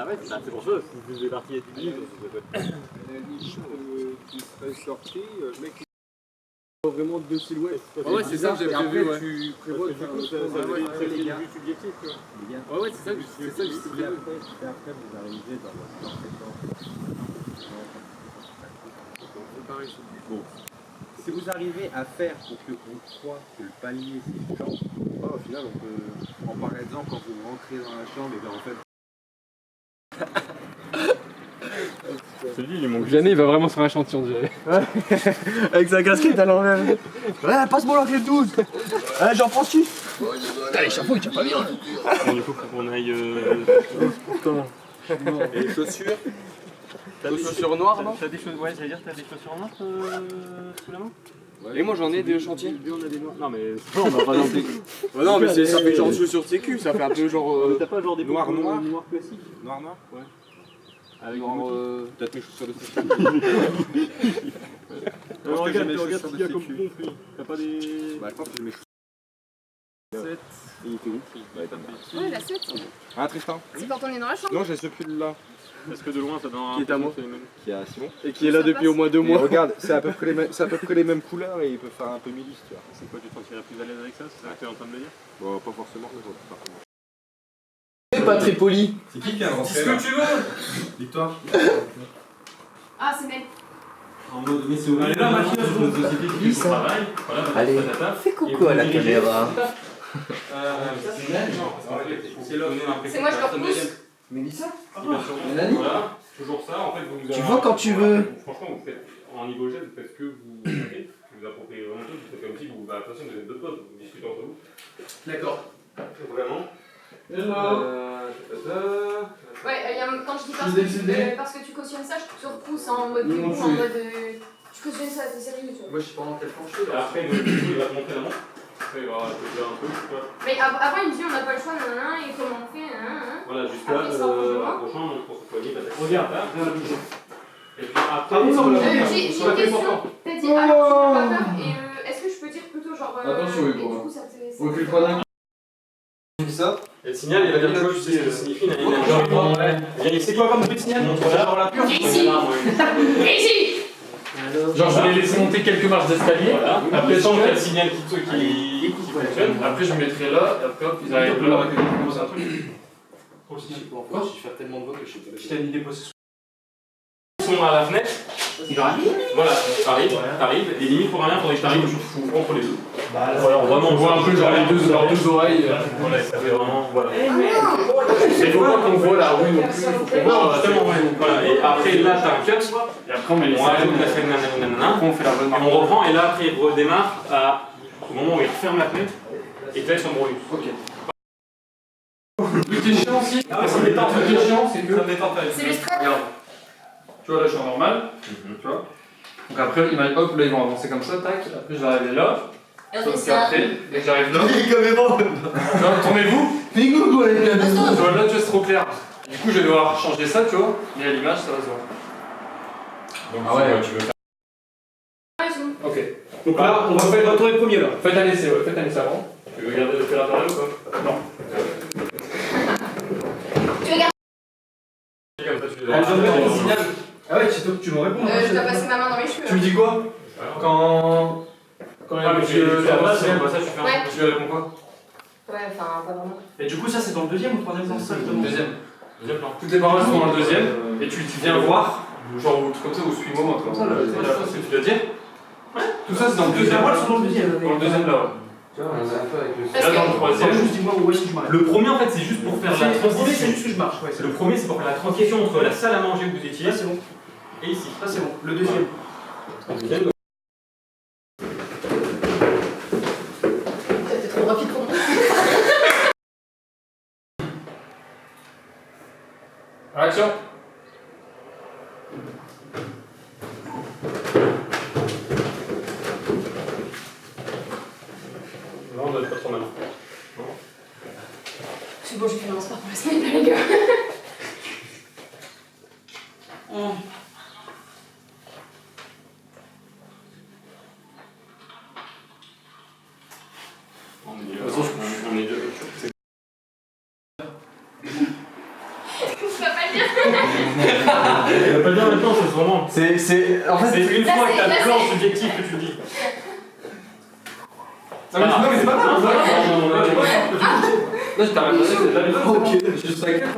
Bah ouais, c'est pour ça, si vous devez partir à 10 minutes, La niche qui serait sortie, le mec il vraiment deux silhouettes. Ouais, c'est ça que j'ai prévu, ouais. Tu prévois de faire un c'est le but subjectif, tu vois. Ouais, c'est ça que j'ai prévu. Après, vous arrivez dans votre Bon. Si vous arrivez à faire pour qu'on croit que le palier c'est une chambre, au final on peut, par exemple, quand vous rentrez dans la chambre, et bien en fait. Vianney il va vraiment sur un chantier on dirait. Ouais. Avec sa casquette à l'envers. Ouais, passe-moi la clé de 12. Ouais, j'en prends 6. Putain, l'échafaud il tient pas bien. Il faut qu'on aille. Et les chaussures. T'as des chaussures noires, non? T'as des chaussures, ouais, j'allais dire, t'as des chaussures noires sous la main? Et moi j'en ai des chantiers. On a des noirs. Non, mais. Non, bah pas non plus. Non, mais ça fait genre chaussures de sécu, ça fait un peu genre. T'as pas genre des noir classiques? Noir. Ouais. Avec genre. Peut-être mes chaussures de sécu. Regarde ce qu'il y a comme pompe, lui. T'as pas des. Bah, je pense que j'ai mes chaussures. 7. Il était où? Ouais, la 7. Ah, Tristan? C'est quand on est dans la chambre. Non, j'ai ce pull là. Parce que de loin, ça donne un. Qui est à moi. Qui est à Simon. Et qui est là depuis au moins 2 Mais mois. regarde, c'est à peu près les mêmes couleurs et il peut faire un peu milice, tu vois. C'est quoi, tu te sentirais plus à l'aise avec ça? C'est ça que t'es en train de me dire? Bon, pas forcément, mais bon, pas forcément. C'est pas très poli. C'est qui a lancé? Dis ce que tu veux. Victoire. Ah, c'est Mel. En mode, mais c'est horrible. Allez là, machine, sur notre société qui fait son travail. Voilà, Allez, fais coucou à la caméra. C'est l'autre. C'est moi, je le repousse. Mélissa? Mélanie. Voilà, toujours ça. En fait, vous Tu vois quand tu veux. Franchement, vous faites en niveau jet, vous faites ce que vous faites. Vous appropriez vraiment tout. Vous faites comme si vous. Bah, de toute façon, vous êtes deux potes, vous discutez entre vous. D'accord. Vraiment. Ouais, quand je dis parce que tu cautionnes ça, je te repousse en mode Non, en mode. Tu cautionnes ça, t'es sérieux, tu vois. Moi je sais pas dans quel plan je suis Et là. après, il va te montrer la montre. Après, il va te dire un peu. Mais avant, il me dit on n'a pas le choix, nanana, et comment on fait, nanana. Voilà, jusqu'à Après, il se rapproche de moi. approchant, donc pour se poigner. Regarde, là, viens la bouger. Et puis après, J'ai une question. T'as dit, alors, tu n'as pas peur, et est-ce que je peux dire plutôt genre. Attention, oui, et pour du moi. coup, ça te. Recule pas d'un. Ça. et le signal, il va dire quoi, tu sais ce que ça signifie. C'est quoi comme petit signal? Genre la pure. Ici. Ici. Genre je vais laisser monter quelques marches d'escalier, Voilà. Après, tant qu'il y a le signal qui fonctionne. après je me mettrai là, et après hop, ils arrivent là. C'est un truc. Pourquoi je vais faire tellement de voix que je sais pas. Si t'as une idée possible. Ils sont à la fenêtre. Voilà, t'arrives, et limite pour rien, faudrait que t'arrives entre les deux. Voilà, on voit un peu genre leurs deux oreilles. Voilà, ça fait vraiment. Voilà. Mais il faut pas qu'on voit la rue non plus, il faut qu'on Non, voit. justement, ouais. Voilà, et après là, t'as un cut, Et après on met les on rajoute la scène nanana, on fait la bonne et on reprend, et là après il redémarre au moment où il referme la fenêtre, et te laisse en bruit. Ok. Le plus qui est chiant aussi, le plus qui est chiant c'est que. C'est le stress. Regarde. Tu vois là je suis en normal, tu vois. Donc après hop là ils vont avancer comme ça, tac, après je vais arriver là. Sauf qu'après, dès que j'arrive là. Tournez-vous. Tu vois là tu vois c'est trop clair. Du coup je vais devoir changer ça tu vois, mais à l'image ça va se voir. Donc Ah ouais, tu veux faire. Ok. Donc là, on va faire retourner le premier là. Faites un essai, ouais, faites un essai avant. Tu veux garder l'opérateur là ou pas? Non. Tu veux garder. Comme ça, tu On vient de mettre le signal. Ah ouais, tu me réponds. Je dois passer ma main dans mes cheveux. Tu me dis quoi? Quand il y a Ah, mais tu ça, tu fais Ouais. tu lui réponds quoi? Ouais, enfin, pas vraiment. Et du coup, ça c'est dans le deuxième ou le troisième plan? Deuxième. Deuxième plan. Toutes les paroles sont dans le deuxième, et tu viens voir, genre ou comme ça, ou suis-moi, un truc comme ça, là, c'est ce que tu dois dire. Tout ça c'est dans le deuxième. paroles sont dans le deuxième. Dans le deuxième là, ouais. Tu vois, on a fait avec le. Parce Là, dans le que. troisième. dis-moi où est-ce que je m'arrête. Le premier en fait c'est juste pour faire la Le premier, c'est transition. juste que je marche, ouais. Le premier c'est pour faire la transition entre la salle à manger où vous étiez C'est bon. et ici. Ça, c'est bon. Le deuxième. T'es trop rapide pour moi. Action. Non, on doit être pas trop mal. C'est bon, j'ai fait un sport pour la semaine, les gars. On est déjà. Ça va pas bien. vraiment. En fait, C'est une Là, fois que c'est- t'as là, le plan c'est- subjectif que tu le dis. Non, mais c'est pas grave. Non, Là, je t'arrête de c'est déjà les autres. Ok, je suis avec elle. Ça,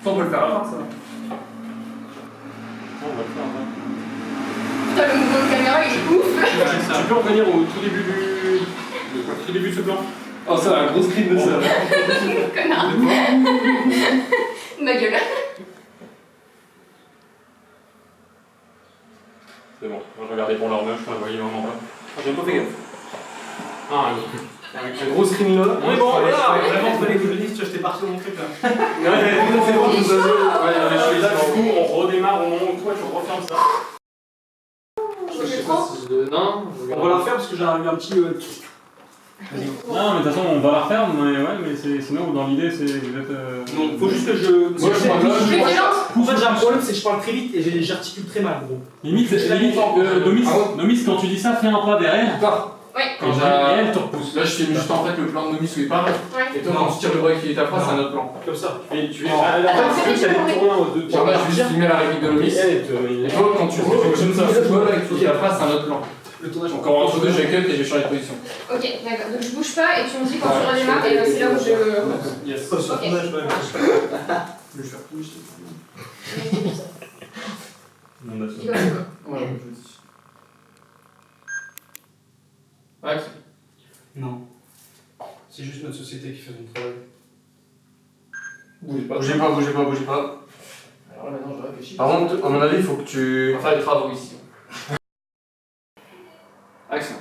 on peut le faire avant, ça. Putain, le mouvement de caméra, il est ouf. Tu peux en venir au tout début de ce plan. Oh, ça, un gros screen de ça. Connard. Ma gueule. C'est bon, moi je regardais pour leur meuf, je la voyais vraiment pas. J'ai pas fait gaffe. Ah, Avec un gros screen là. on est bon, voilà. vraiment trouver les communistes, j'étais parti dans mon truc là. C'est bon, tout ça. Ouais, là, du coup, on redémarre au moment où toi tu refermes ça. Je sais pas si je... Non. On va la refaire parce que j'ai eu un petit. Non, mais de toute façon, on va la refaire, mais ouais, mais sinon, dans l'idée, c'est vous êtes. Non, faut juste que je. Moi, je parle là. Je suis violente. En fait, j'ai un problème, c'est que je parle très vite et j'articule très mal, gros. Limite, Ah Nomis, quand tu dis ça, fais un pas derrière. D'accord. Ouais. Quand elle te repousse. Là, je t'ai mis juste en fait le plan de Nomis où il parle. Ouais. Et toi, quand tu tires le bras qui est ta phrase, c'est un autre plan. Comme ça. Et tu Non. en fait, tu avais tourné en deux. Genre là, je vais juste filmer la réplique de Nomis. Et toi, quand tu comme ça, toi, là, tu dis la phrase, c'est un autre plan. Le tournage Donc, entre deux, j'ai cut et j'ai changé de position. Ok, d'accord. Donc je bouge pas et tu me dis quand tu redémarres et c'est là où je. Yes. Pas sur le tournage, ouais. Je vais le faire plus. Non, d'accord. Dis quoi, c'est bon. Voilà, je le dis. Max. Non. C'est juste notre société qui fait son travail. Bougez pas, bougez pas. Alors là, maintenant, je réfléchis. Par contre, à mon avis, il faut que tu. On va faire des travaux ici. Action.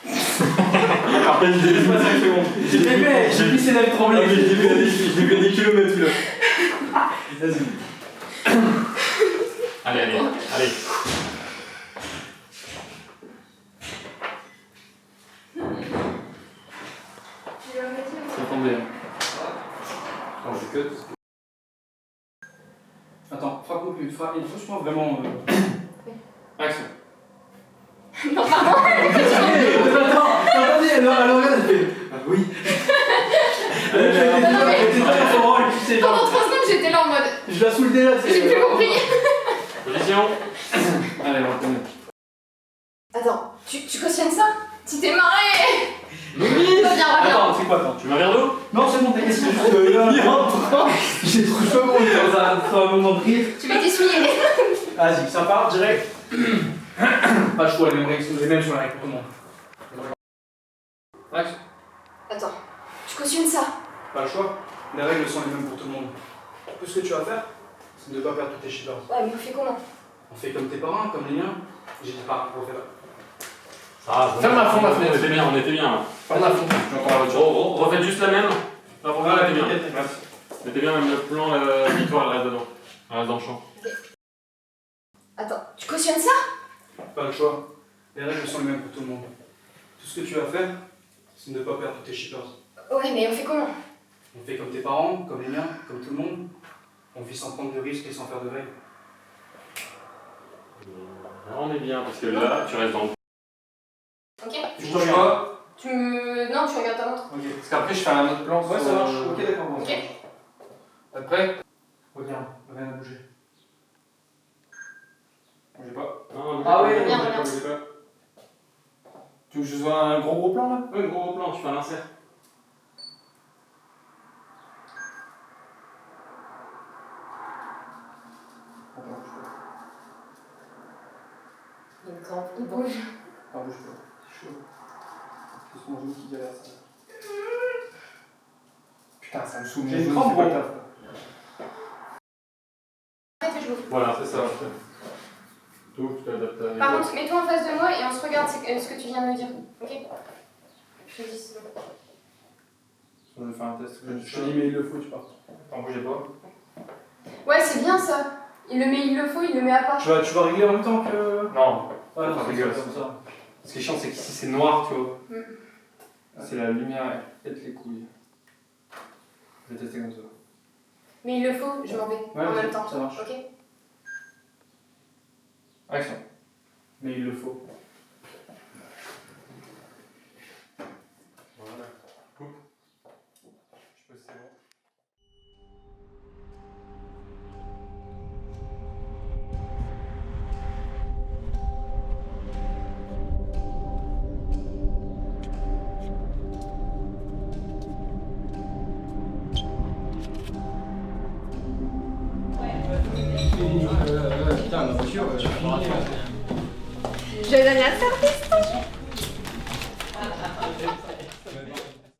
Après, j'ai dit, c'est pas 5 secondes. J'ai vu ses lèvres trembler. J'ai vu à des kilomètres là. Vas-y. Allez. Ça tombait. Attends, je cut. Attends, frappe-moi une fois, franchement, vraiment. Action. Non, pardon. Attendez, alors regarde, elle fait. Ah oui. Pendant 3 secondes, j'étais là en mode. Je la soulevais là, J'ai plus compris. Position. Allez, on retourne. Attends, tu cautionnes ça? Tu t'es marré. Oui. Reviens. Attends, c'est quoi, attends. Tu veux un verre d'eau? Non, c'est bon, t'inquiète, c'est juste que là. J'ai trop chaud, gros, dans un moment de rire. Tu vas t'essuyer. Vas-y, ça part direct. Pas le choix, les mêmes sur la règle pour tout le monde. Action. Attends, tu cautionnes ça? Pas le choix. Les règles sont les mêmes pour tout le monde. Tout ce que tu vas faire, c'est de ne pas perdre tous tes shippers. Ouais, mais on fait comment? On fait comme tes parents, comme les miens. J'ai dit pas pour faire. Ferme à fond la On fenêtre. était bien, là. Ferme à fond. Tu entends la voiture. Refaites juste la même. Là, pour moi, Ah, elle était bien. t'inquiète. Merci. Mettez bien même le plan, la victoire, elle reste dedans. Elle reste dans le champ. Attends, tu cautionnes ça? Pas le choix. Les règles sont les mêmes pour tout le monde. Tout ce que tu vas faire, c'est de ne pas perdre tous tes shippers. Ouais, mais on fait comment? On fait comme tes parents, comme les miens, comme tout le monde. On vit sans prendre de risques et sans faire de règles. Là, on est bien, parce que là, tu restes dans le. Ok. Tu bouges pas. Tu me. Non, tu regardes ta montre. Ok. Parce qu'après, je fais un autre plan. Ouais, ça marche. Ok, d'accord. Bon. Ok. T'es prêt? Regarde, rien à bouger. Bougez pas. Non, Ah oui, Reviens, bougez pas, reviens. bougez pas. Tu veux que je fasse un gros plan là? Ouais, gros plan, tu fais un insert. Il me crampe, il bouge. Ah, bouge pas. C'est chaud. C'est mon genou qui galère ça. Putain, ça me saoule. J'ai une crampe, c'est pas gros. taf. Arrête que je bouge. Voilà, c'est ça. Tout, tu t'adaptes à. Par contre, mets-toi en face de moi et on se regarde ce que tu viens de me dire. Ok? Je te dis c'est bon. On va faire un test. Je te dis, mais il le faut, tu pars. Attends, bougez pas. Ouais, c'est bien ça. Il le met, il le faut, il le met à part. Tu vas régler en même temps que. Non. Ouais, non, Enfin, c'est dégueulasse. comme ça. Ce qui est chiant, c'est qu'ici c'est noir, tu vois. Mm. C'est la lumière, elle pète les couilles. Je vais tester comme ça. Mais il le faut, je m'en vais Ouais, en ok, même temps. ça marche. Ok? Action. Mais il le faut. Voilà. Coupe. Je peux, c'est bon. voiture, tu finis. Joyeux anniversaire, fiston.